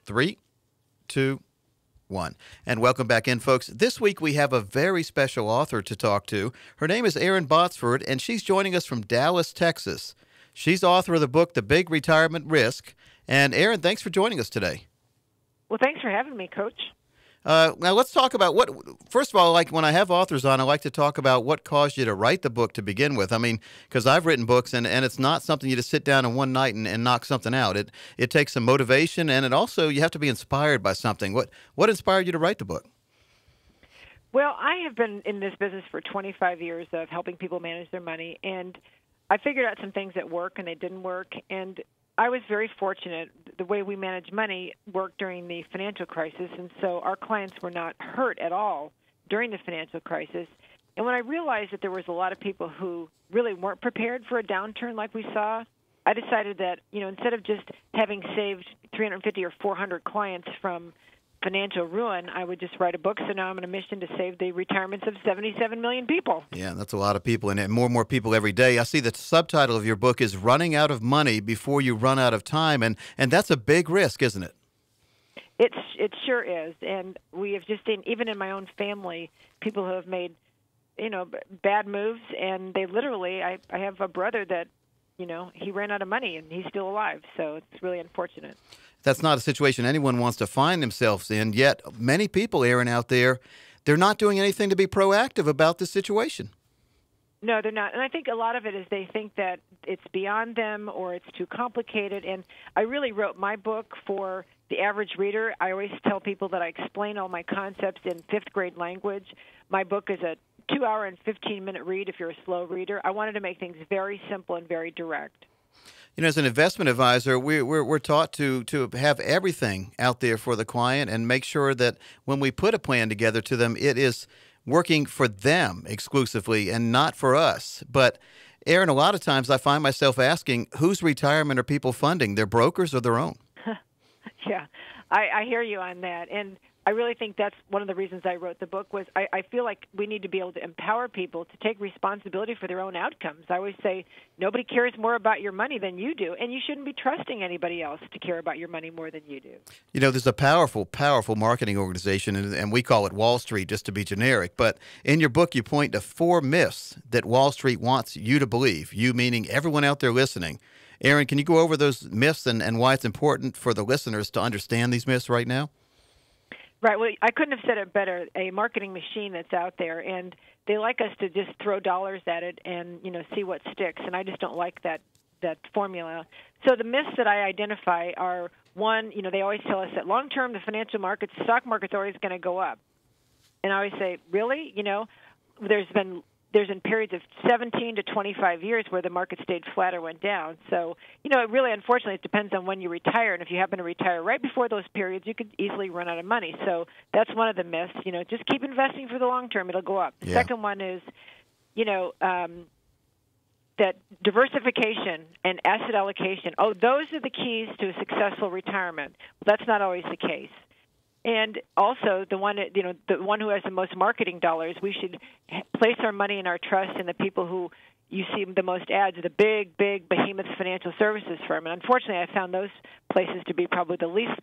Three, two, one. And welcome back in, folks. This week we have a very special author to talk to. Her name is Erin Botsford, and she's joining us from Dallas, Texas. She's author of the book, The Big Retirement Risk. And Erin, thanks for joining us today. Well, thanks for having me, Coach. Now let's talk about first of all, like when I have authors on, I like to talk about what caused you to write the book to begin with. I mean, because I've written books and it's not something you just sit down in one night and knock something out. It takes some motivation, and it also, you have to be inspired by something. What inspired you to write the book? Well, I have been in this business for 25 years of helping people manage their money, and I figured out some things that work and they didn't work, and I was very fortunate. The way we manage money worked during the financial crisis, and so our clients were not hurt at all during the financial crisis. And when I realized that there was a lot of people who really weren't prepared for a downturn like we saw, I decided that, instead of just having saved 350 or 400 clients from financial ruin, I would just write a book. So now I'm on a mission to save the retirements of 77 million people. Yeah, that's a lot of people, and more and more people every day. I see the subtitle of your book is Running Out of Money Before You Run Out of Time, and that's a big risk, isn't it? It sure is, and we have just seen, even in my own family, people who have made, bad moves, and they literally, I have a brother that, he ran out of money, and he's still alive, so it's really unfortunate. That's not a situation anyone wants to find themselves in, yet many people, Erin, out there, they're not doing anything to be proactive about this situation. No, they're not. And I think a lot of it is they think that it's beyond them or it's too complicated. And I really wrote my book for the average reader. I always tell people that I explain all my concepts in fifth-grade language. My book is a 2-hour and 15-minute read if you're a slow reader. I wanted to make things very simple and very direct. As an investment advisor, we're taught to have everything out there for the client and make sure that when we put a plan together to them, it is working for them exclusively and not for us. But, Erin, a lot of times I find myself asking, whose retirement are people funding, their brokers or their own? Yeah, I hear you on that. And I really think that's one of the reasons I wrote the book was I feel like we need to be able to empower people to take responsibility for their own outcomes. I always say nobody cares more about your money than you do, and you shouldn't be trusting anybody else to care about your money more than you do. There's a powerful, powerful marketing organization, and we call it Wall Street just to be generic. But in your book, you point to 4 myths that Wall Street wants you to believe, you meaning everyone out there listening. Erin, can you go over those myths and why it's important for the listeners to understand these myths right now? Right. Well, I couldn't have said it better. A marketing machine that's out there, and they like us to just throw dollars at it and, see what sticks. And I just don't like that formula. So the myths that I identify are, one, they always tell us that long-term, the financial markets, the stock market's always going to go up. And I always say, really? There's been periods of 17 to 25 years where the market stayed flat or went down. So, it really, unfortunately, it depends on when you retire. And if you happen to retire right before those periods, you could easily run out of money. So that's one of the myths. Just keep investing for the long term. It'll go up. The second one is, that diversification and asset allocation, those are the keys to a successful retirement. Well, that's not always the case. And also, the one who has the most marketing dollars, we should place our money in our trust in the people who you see the most ads, the big behemoth financial services firm. And unfortunately, I found those places to be probably the least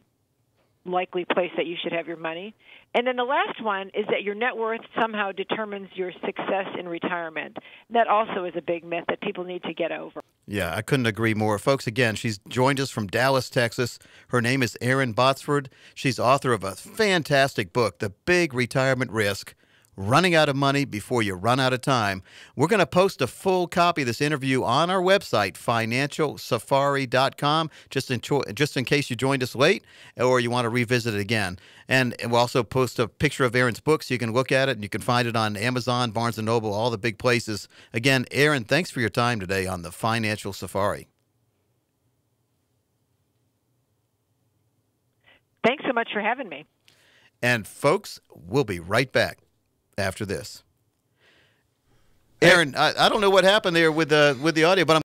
likely place that you should have your money. And then the last one is that your net worth somehow determines your success in retirement. That also is a big myth that people need to get over. Yeah, I couldn't agree more. Folks, again, she's joined us from Dallas, Texas. Her name is Erin Botsford. She's author of a fantastic book, The Big Retirement Risk, Running Out of Money Before You Run Out of Time. We're going to post a full copy of this interview on our website, financialsafari.com, just in case you joined us late or you want to revisit it again. And we'll also post a picture of Erin's book so you can look at it, and you can find it on Amazon, Barnes & Noble, all the big places. Again, Erin, thanks for your time today on the Financial Safari. Thanks so much for having me. And, folks, we'll be right back after this. Erin, I don't know what happened there with the audio, but I'm